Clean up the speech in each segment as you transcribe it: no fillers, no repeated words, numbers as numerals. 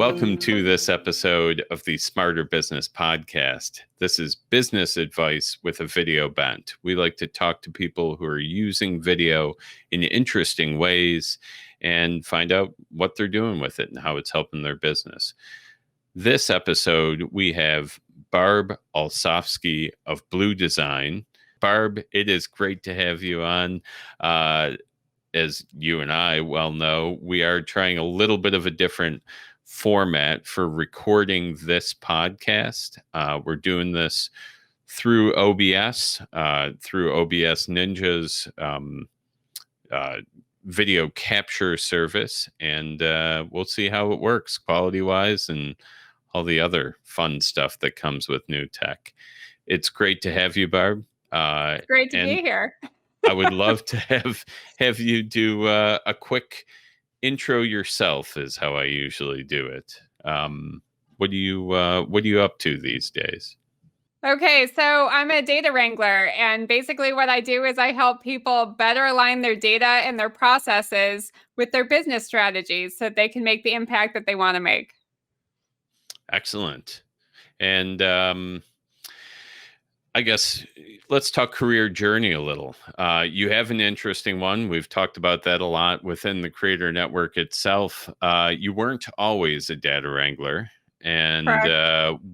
Welcome to this episode of the Smarter Business Podcast. This is business advice with a video bent. We like to talk to people who are using video in interesting ways and find out what they're doing with it and how it's helping their business. This episode, we have Barb Olsafsky of Blou Design. Barb, it is great to have you on. As you and I well know, we are trying a little bit of a different format for recording this podcast. We're doing this through OBS Ninja's video capture service, and we'll see how it works quality-wise and all the other fun stuff that comes with new tech. It's great to have you, Barb. It's great to be here. I would love to have you do a quick intro yourself, is how I usually do it. What are you up to these days? Okay, so I'm a data wrangler, and basically what I do is I help people better align their data and their processes with their business strategies so that they can make the impact that they want to make. Excellent. And I guess let's talk career journey a little. You have an interesting one. We've talked about that a lot within the Creator Network itself. You weren't always a data wrangler. And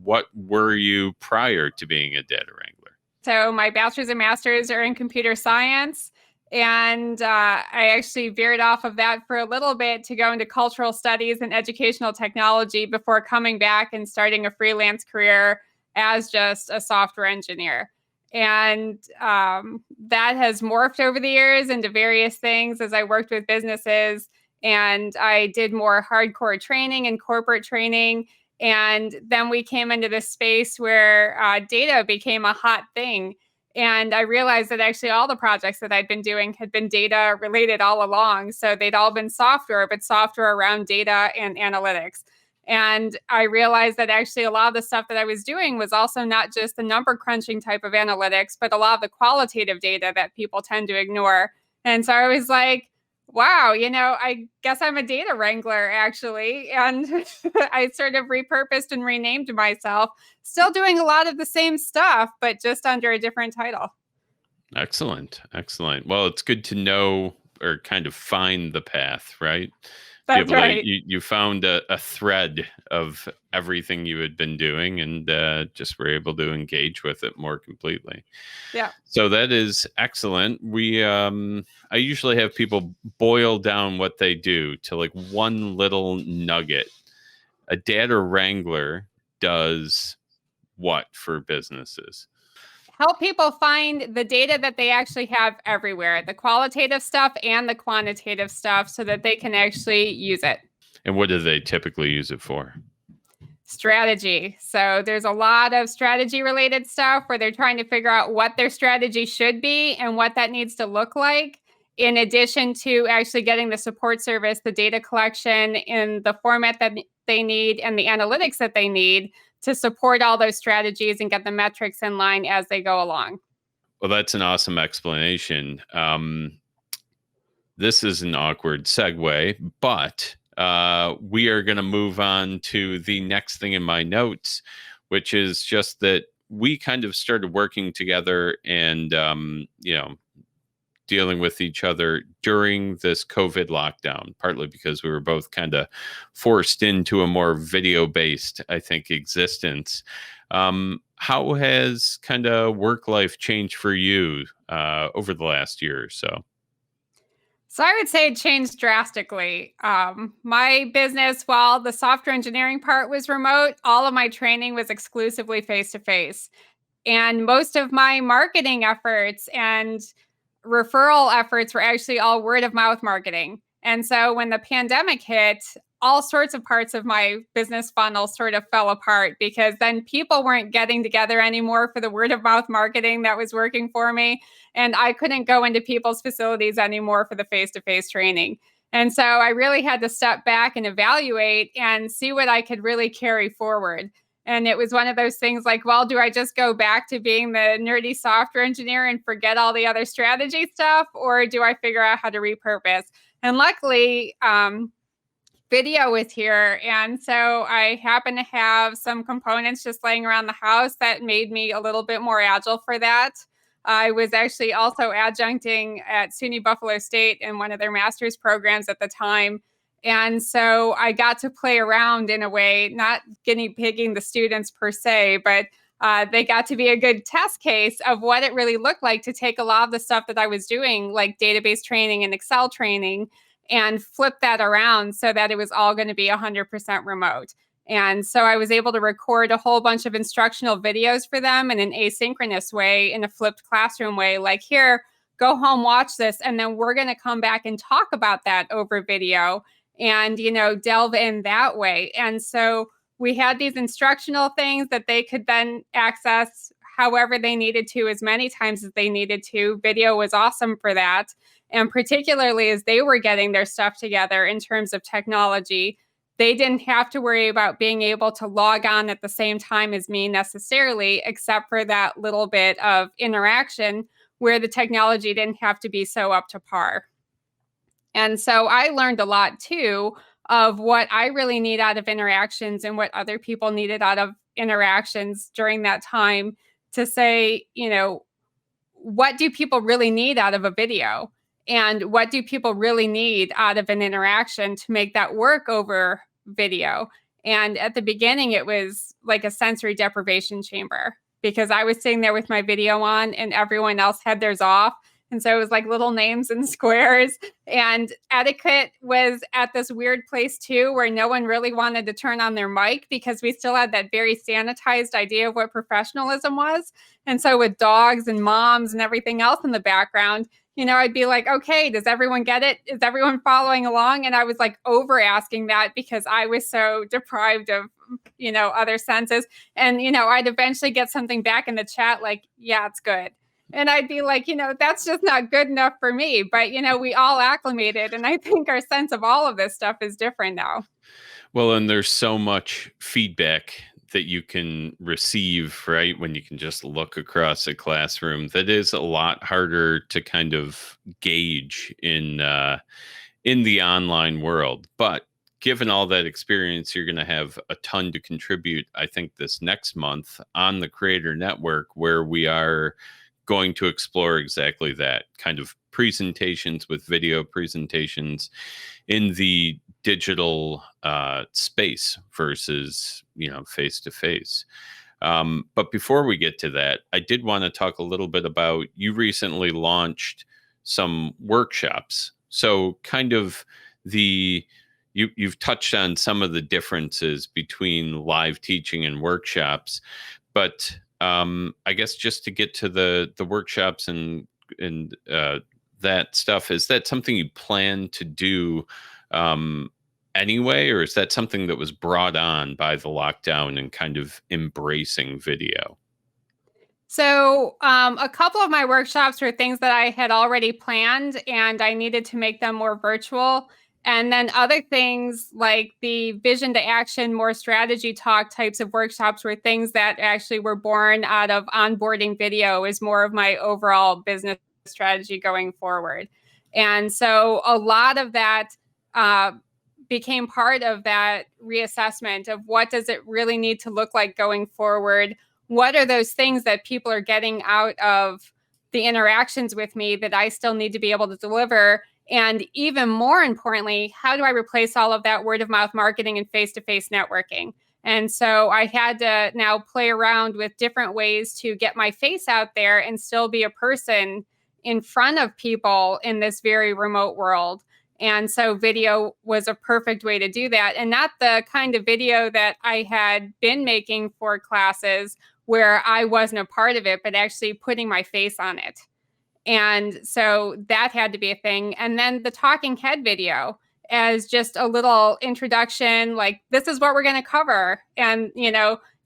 what were you prior to being a data wrangler? So my bachelor's and master's are in computer science. And I actually veered off of that for a little bit to go into cultural studies and educational technology before coming back and starting a freelance career as just a software engineer. And that has morphed over the years into various things as I worked with businesses, and I did more hardcore training and corporate training. And then we came into this space where data became a hot thing. And I realized that actually all the projects that I'd been doing had been data related all along. So they'd all been software, but software around data and analytics. And I realized that actually a lot of the stuff that I was doing was also not just the number crunching type of analytics, but a lot of the qualitative data that people tend to ignore. And so I was like, wow, I guess I'm a data wrangler, actually. And I sort of repurposed and renamed myself, still doing a lot of the same stuff, but just under a different title. Excellent. Well, it's good to know or kind of find the path, right? That's right. You found a thread of everything you had been doing and just were able to engage with it more completely. Yeah. So that is excellent. I usually have people boil down what they do to like one little nugget. A data wrangler does what for businesses? Help people find the data that they actually have everywhere, the qualitative stuff and the quantitative stuff, so that they can actually use it. And what do they typically use it for? Strategy. So there's a lot of strategy related stuff where they're trying to figure out what their strategy should be and what that needs to look like, in addition to actually getting the support service, the data collection in the format that they need and the analytics that they need to support all those strategies and get the metrics in line as they go along. Well, that's an awesome explanation. This is an awkward segue, but we are going to move on to the next thing in my notes, which is just that we kind of started working together and, dealing with each other during this COVID lockdown, partly because we were both kind of forced into a more video-based, I think, existence. How has kind of work life changed for you over the last year or so? So I would say it changed drastically. My business, while the software engineering part was remote, all of my training was exclusively face-to-face. And most of my marketing efforts and referral efforts were actually all word of mouth marketing. And so when the pandemic hit, all sorts of parts of my business funnel sort of fell apart, because then people weren't getting together anymore for the word of mouth marketing that was working for me. And I couldn't go into people's facilities anymore for the face-to-face training. And so I really had to step back and evaluate and see what I could really carry forward. And it was one of those things like, well, do I just go back to being the nerdy software engineer and forget all the other strategy stuff? Or do I figure out how to repurpose? And luckily, video was here. And so I happen to have some components just laying around the house that made me a little bit more agile for that. I was actually also adjuncting at SUNY Buffalo State in one of their master's programs at the time. And so I got to play around in a way, not guinea pigging the students per se, but they got to be a good test case of what it really looked like to take a lot of the stuff that I was doing, like database training and Excel training, and flip that around so that it was all going to be 100% remote. And so I was able to record a whole bunch of instructional videos for them in an asynchronous way, in a flipped classroom way, like, here, go home, watch this, and then we're going to come back and talk about that over video and, delve in that way. And so we had these instructional things that they could then access however they needed to, as many times as they needed to. Video was awesome for that. And particularly as they were getting their stuff together in terms of technology, they didn't have to worry about being able to log on at the same time as me necessarily, except for that little bit of interaction where the technology didn't have to be so up to par. And so I learned a lot too of what I really need out of interactions and what other people needed out of interactions during that time, to say, what do people really need out of a video? And what do people really need out of an interaction to make that work over video? And at the beginning, it was like a sensory deprivation chamber, because I was sitting there with my video on and everyone else had theirs off. And so it was like little names and squares. And etiquette was at this weird place too, where no one really wanted to turn on their mic, because we still had that very sanitized idea of what professionalism was. And so with dogs and moms and everything else in the background, I'd be like, okay, does everyone get it? Is everyone following along? And I was like over asking that because I was so deprived of, other senses. And, I'd eventually get something back in the chat like, yeah, it's good. And I'd be like, that's just not good enough for me. But, we all acclimated. And I think our sense of all of this stuff is different now. Well, and there's so much feedback that you can receive, right? When you can just look across a classroom, that is a lot harder to kind of gauge in the online world. But given all that experience, you're going to have a ton to contribute, I think, this next month on the Creator Network, where we are going to explore exactly that kind of presentations with video presentations in the digital space versus, face to face. But before we get to that, I did want to talk a little bit about, you recently launched some workshops. So kind of you've touched on some of the differences between live teaching and workshops, but I guess just to get to the workshops and that stuff, is that something you plan to do anyway, or is that something that was brought on by the lockdown and kind of embracing video? So a couple of my workshops were things that I had already planned and I needed to make them more virtual. And then other things like the vision to action, more strategy talk types of workshops were things that actually were born out of onboarding video as more of my overall business strategy going forward. And so a lot of that became part of that reassessment of what does it really need to look like going forward? What are those things that people are getting out of the interactions with me that I still need to be able to deliver? And even more importantly, how do I replace all of that word of mouth marketing and face-to-face networking? And so I had to now play around with different ways to get my face out there and still be a person in front of people in this very remote world. And so video was a perfect way to do that. And not the kind of video that I had been making for classes where I wasn't a part of it, but actually putting my face on it. And so that had to be a thing. And then the talking head video as just a little introduction, like, this is what we're going to cover. And,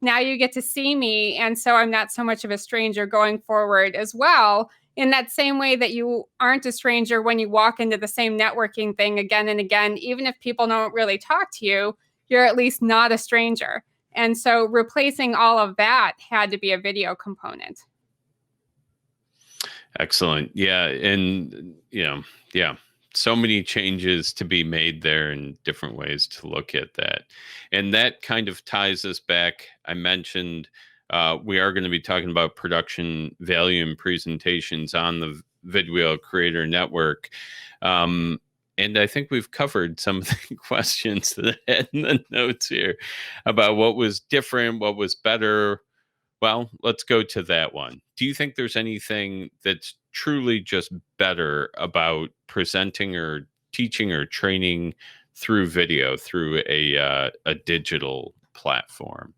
now you get to see me. And so I'm not so much of a stranger going forward as well, in that same way that you aren't a stranger when you walk into the same networking thing again and again. Even if people don't really talk to you, you're at least not a stranger. And so replacing all of that had to be a video component. Excellent. Yeah. And, yeah, so many changes to be made there and different ways to look at that. And that kind of ties us back. I mentioned we are going to be talking about production value and presentations on the vidwheel creator network. And I think we've covered some of the questions that I had in the notes here about what was different, what was better. Well, let's go to that one. Do you think there's anything that's truly just better about presenting or teaching or training through video, through a digital platform?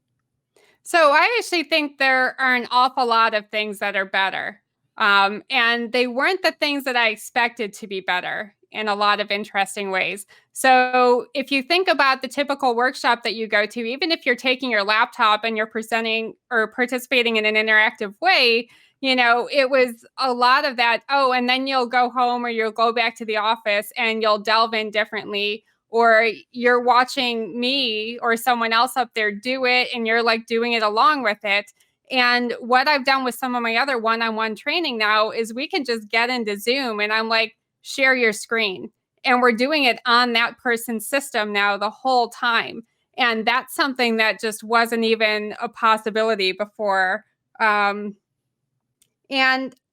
So I actually think there are an awful lot of things that are better. And they weren't the things that I expected to be better in a lot of interesting ways. So if you think about the typical workshop that you go to, even if you're taking your laptop and you're presenting or participating in an interactive way, it was a lot of that. Oh, and then you'll go home or you'll go back to the office and you'll delve in differently, or you're watching me or someone else up there do it and you're like doing it along with it. And what I've done with some of my other one-on-one training now is we can just get into Zoom and I'm like, share your screen. And we're doing it on that person's system now the whole time. And that's something that just wasn't even a possibility before. And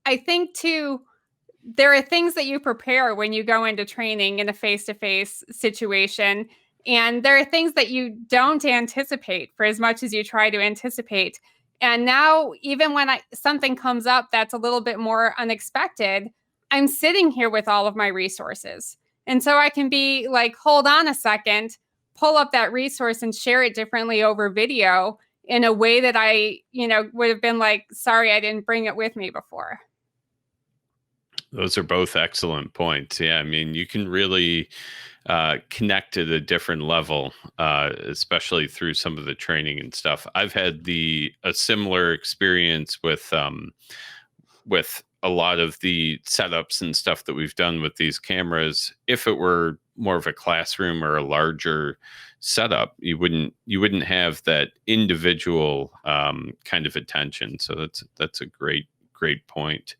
I think too, there are things that you prepare when you go into training in a face-to-face situation. And there are things that you don't anticipate for as much as you try to anticipate. And now, even when something comes up that's a little bit more unexpected, I'm sitting here with all of my resources. And so I can be like, hold on a second, pull up that resource and share it differently over video in a way that I, would have been like, sorry, I didn't bring it with me before. Those are both excellent points. Yeah, I mean, you can really connect at a different level, especially through some of the training and stuff. I've had a similar experience with a lot of the setups and stuff that we've done with these cameras. If it were more of a classroom or a larger setup, you wouldn't have that individual kind of attention. So that's a great point.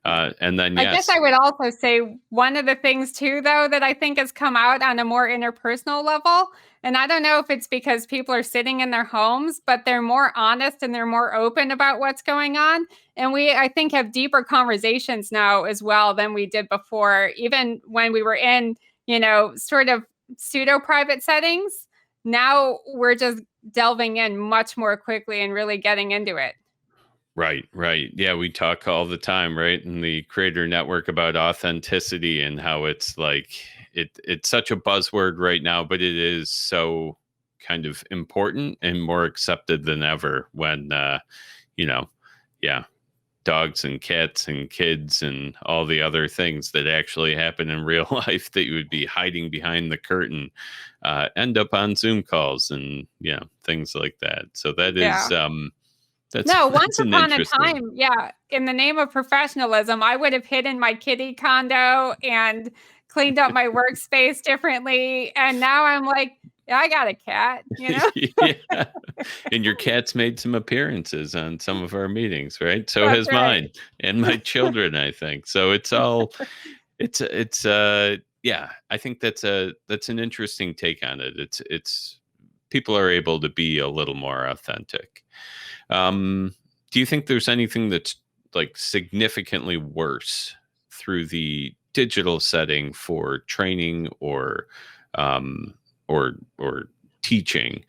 And then, yes. I guess I would also say one of the things too, though, that I think has come out on a more interpersonal level, and I don't know if it's because people are sitting in their homes, but they're more honest and they're more open about what's going on. And we, I think, have deeper conversations now as well than we did before, even when we were in, sort of pseudo private settings. Now we're just delving in much more quickly and really getting into it. Right. Yeah, we talk all the time, right, in the creator network about authenticity and how it's like it's such a buzzword right now, but it is so kind of important and more accepted than ever when dogs and cats and kids and all the other things that actually happen in real life that you would be hiding behind the curtain end up on Zoom calls and things like that. So that is once upon a time, in the name of professionalism, I would have hidden my kitty condo and cleaned up my workspace differently. And now I'm like, I got a cat, Yeah. And your cat's made some appearances on some of our meetings, right? So That's has right. mine and my children, I think. So it's all, I think that's an interesting take on it. It's people are able to be a little more authentic. Do you think there's anything that's like significantly worse through the digital setting for training or teaching?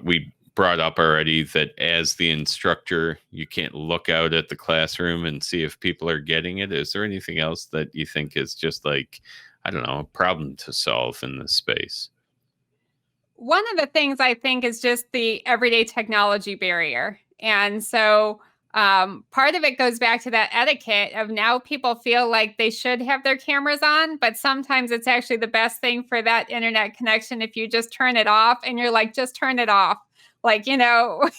We brought up already that as the instructor, you can't look out at the classroom and see if people are getting it. Is there anything else that you think is just like, I don't know, a problem to solve in this space? One of the things I think is just the everyday technology barrier. And so part of it goes back to that etiquette of now people feel like they should have their cameras on, but sometimes it's actually the best thing for that internet connection if you just turn it off and you're like, just turn it off. Like, it'll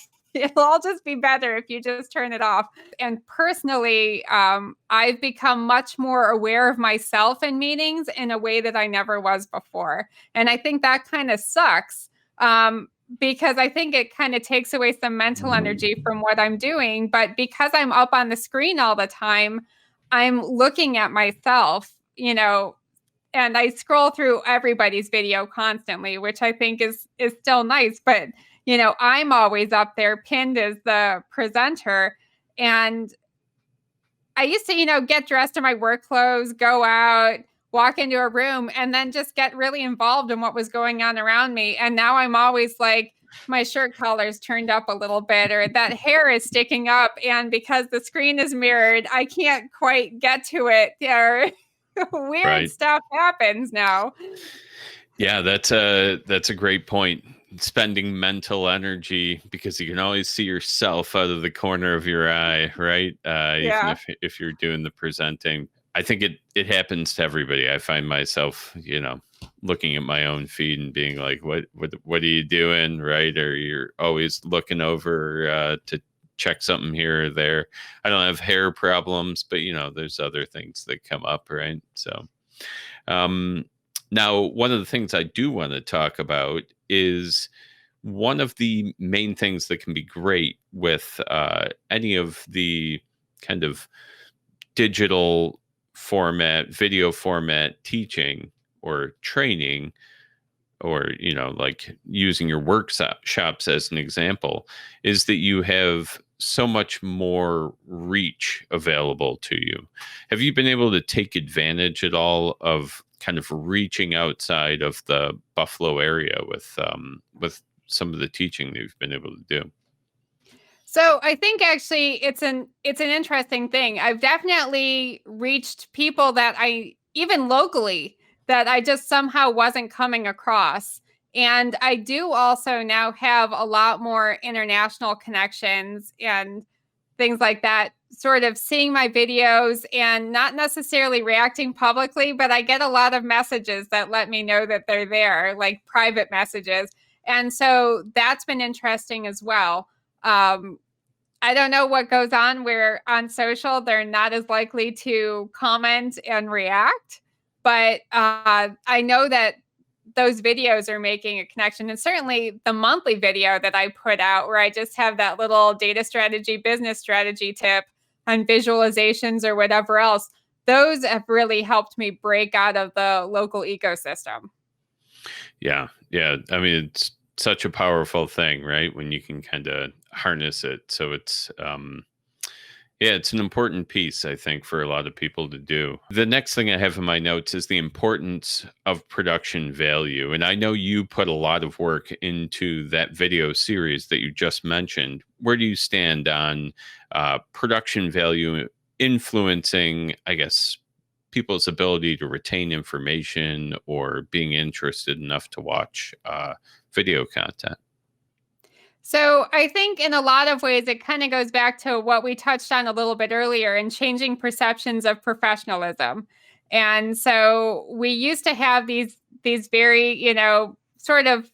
all just be better if you just turn it off. And personally, I've become much more aware of myself in meetings in a way that I never was before. And I think that kind of sucks because I think it kind of takes away some mental energy from what I'm doing. But because I'm up on the screen all the time, I'm looking at myself, and I scroll through everybody's video constantly, which I think is still nice. But, I'm always up there pinned as the presenter. And I used to, get dressed in my work clothes, go out, walk into a room, and then just get really involved in what was going on around me. And now I'm always like, my shirt collar's turned up a little bit, or that hair is sticking up. And because the screen is mirrored, I can't quite get to it. Or weird stuff happens now. Yeah, that's a great point. Spending mental energy, because you can always see yourself out of the corner of your eye, right? Even if you're doing the presenting. I think it happens to everybody. I find myself, looking at my own feed and being like, what are you doing, right? Or you're always looking over to check something here or there. I don't have hair problems, but there's other things that come up, right? So now, one of the things I do want to talk about is one of the main things that can be great with any of the kind of digital format, video format teaching or training, or, like using your workshops as an example, is that you have so much more reach available to you. Have you been able to take advantage at all of kind of reaching outside of the Buffalo area with some of the teaching that you've been able to do? So I think actually it's an interesting thing. I've definitely reached people that even locally, that I just somehow wasn't coming across. And I do also now have a lot more international connections and things like that, sort of seeing my videos and not necessarily reacting publicly, but I get a lot of messages that let me know that they're there, like private messages. And so that's been interesting as well. I don't know what goes on where on social they're not as likely to comment and react, but I know that those videos are making a connection. And certainly the monthly video that I put out, where I just have that little data strategy, business strategy tip on visualizations or whatever else, those have really helped me break out of the local ecosystem. Yeah. I mean, it's such a powerful thing, right? When you can kind of harness it. So it's it's an important piece, I think, for a lot of people to do. The next thing I have in my notes is the importance of production value. And I know you put a lot of work into that video series that you just mentioned. Where do you stand on production value influencing, I guess, people's ability to retain information or being interested enough to watch video content? So I think in a lot of ways, it kind of goes back to what we touched on a little bit earlier in changing perceptions of professionalism. And so we used to have these very, sort of,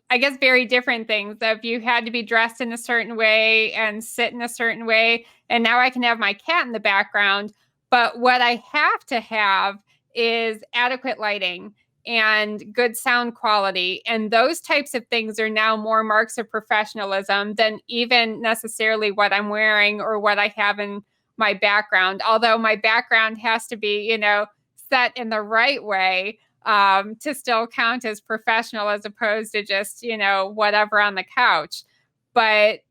I guess, very different things. If you had to be dressed in a certain way and sit in a certain way, and now I can have my cat in the background. But what I have to have is adequate lighting and good sound quality. And those types of things are now more marks of professionalism than even necessarily what I'm wearing or what I have in my background. Although my background has to be, set in the right way to still count as professional, as opposed to just, whatever on the couch. But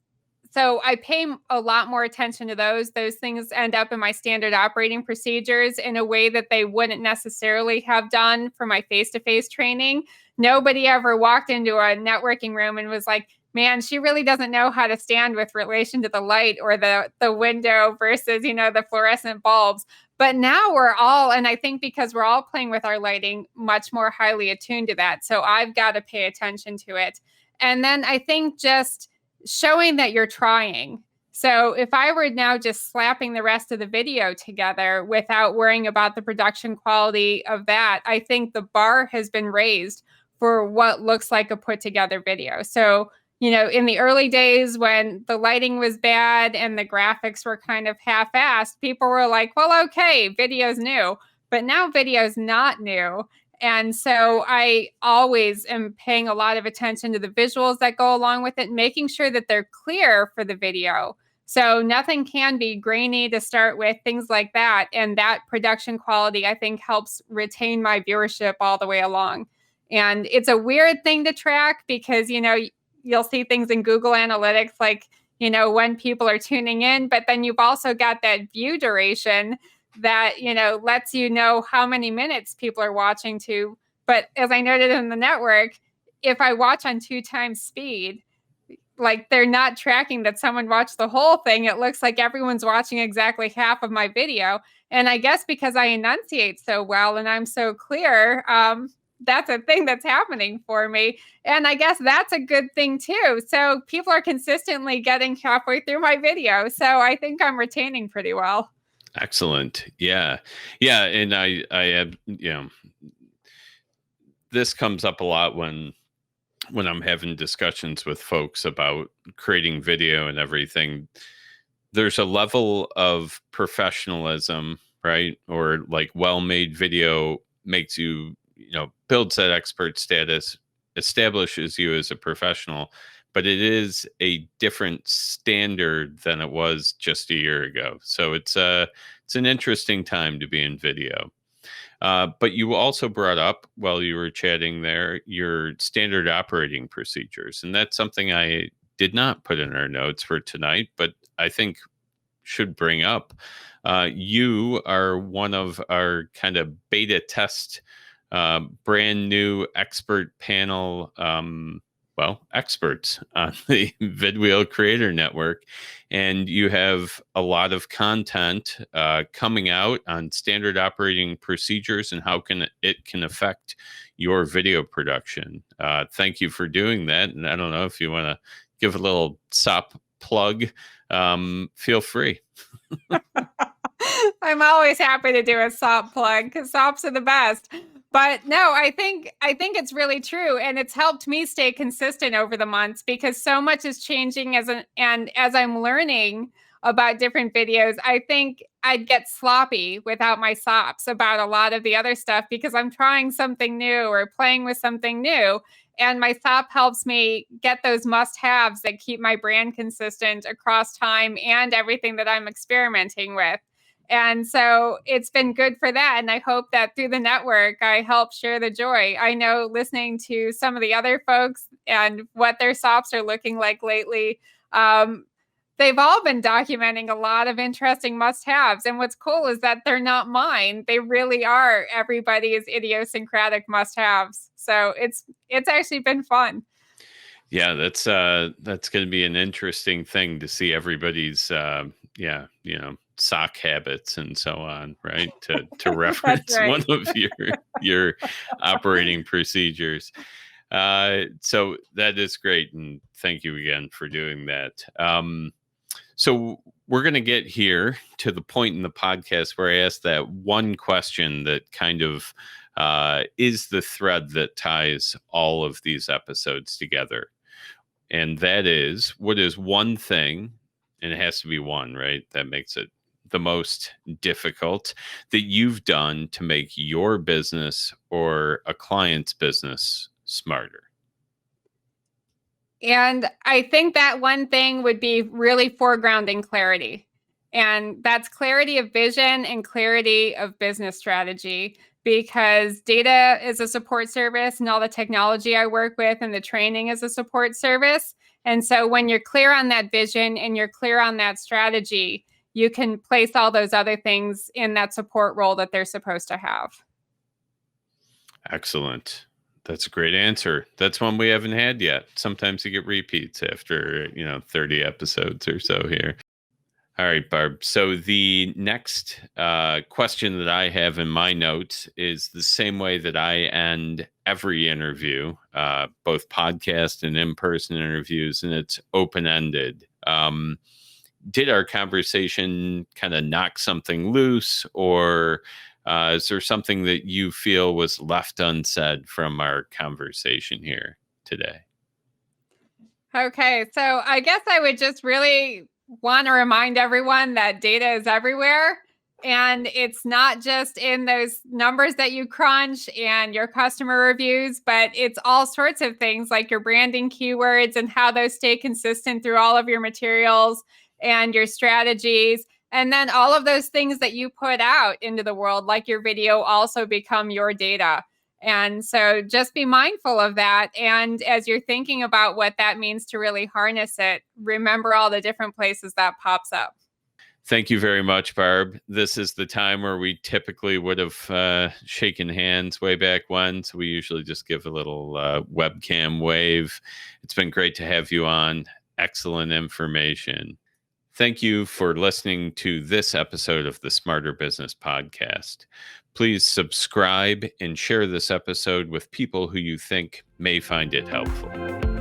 so I pay a lot more attention to those. Those things end up in my standard operating procedures in a way that they wouldn't necessarily have done for my face-to-face training. Nobody ever walked into a networking room and was like, man, she really doesn't know how to stand with relation to the light or the window versus, the fluorescent bulbs. But now we're all, and I think because we're all playing with our lighting, much more highly attuned to that. So I've got to pay attention to it. And then I think just showing that you're trying. So if I were now just slapping the rest of the video together without worrying about the production quality of that, I think the bar has been raised for what looks like a put together video. So, in the early days when the lighting was bad and the graphics were kind of half-assed, people were like, well, okay, video's new. But now video's not new. And so I always am paying a lot of attention to the visuals that go along with it, making sure that they're clear for the video. So nothing can be grainy to start with, things like that. And that production quality, I think, helps retain my viewership all the way along. And it's a weird thing to track because, you'll see things in Google Analytics like, when people are tuning in, but then you've also got that view duration that, lets you know how many minutes people are watching to. But as I noted in the network, if I watch on 2 times speed, like they're not tracking that someone watched the whole thing. It looks like everyone's watching exactly half of my video. And I guess because I enunciate so well and I'm so clear, that's a thing that's happening for me. And I guess that's a good thing too. So people are consistently getting halfway through my video. So I think I'm retaining pretty well. Excellent. Yeah. Yeah. And I have, this comes up a lot when I'm having discussions with folks about creating video and everything. There's a level of professionalism, right? Or like well-made video makes you, builds that expert status, establishes you as a professional, but it is a different standard than it was just a year ago. So it's an interesting time to be in video. But you also brought up while you were chatting there your standard operating procedures. And that's something I did not put in our notes for tonight, but I think should bring up. You are one of our kind of beta test, brand new expert panel, experts on the vidwheel creator network, and you have a lot of content coming out on standard operating procedures and how it can affect your video production. Thank you for doing that. And I don't know if you want to give a little SOP plug. Feel free. I'm always happy to do a SOP plug because SOPs are the best. But no, I think it's really true, and it's helped me stay consistent over the months because so much is changing and as I'm learning about different videos, I think I'd get sloppy without my SOPs about a lot of the other stuff because I'm trying something new or playing with something new. And my SOP helps me get those must-haves that keep my brand consistent across time and everything that I'm experimenting with. And so it's been good for that. And I hope that through the network, I help share the joy. I know listening to some of the other folks and what their SOPs are looking like lately, they've all been documenting a lot of interesting must-haves. And what's cool is that they're not mine. They really are everybody's idiosyncratic must-haves. So it's actually been fun. Yeah, that's going to be an interesting thing to see everybody's sock habits and so on, right? To reference right. one of your operating procedures. So that is great, and thank you again for doing that. So we're going to get here to the point in the podcast where I ask that one question that kind of is the thread that ties all of these episodes together. And that is, what is one thing, and it has to be one, right? That makes it the most difficult, that you've done to make your business or a client's business smarter? And I think that one thing would be really foregrounding clarity. And that's clarity of vision and clarity of business strategy, because data is a support service and all the technology I work with and the training is a support service. And so when you're clear on that vision and you're clear on that strategy, you can place all those other things in that support role that they're supposed to have. Excellent. That's a great answer. That's one we haven't had yet. Sometimes you get repeats after, 30 episodes or so here. All right, Barb. So the next question that I have in my notes is the same way that I end every interview, both podcast and in-person interviews, and it's open-ended. Did our conversation kind of knock something loose, or is there something that you feel was left unsaid from our conversation here today? Okay, so I guess I would just really want to remind everyone that data is everywhere. And it's not just in those numbers that you crunch and your customer reviews, but it's all sorts of things like your branding keywords and how those stay consistent through all of your materials. and your strategies. And then all of those things that you put out into the world, like your video, also become your data. And so just be mindful of that. And as you're thinking about what that means to really harness it, remember all the different places that pops up. Thank you very much, Barb. This is the time where we typically would have shaken hands way back when. So we usually just give a little webcam wave. It's been great to have you on. Excellent information. Thank you for listening to this episode of the Smarter Business Podcast. Please subscribe and share this episode with people who you think may find it helpful.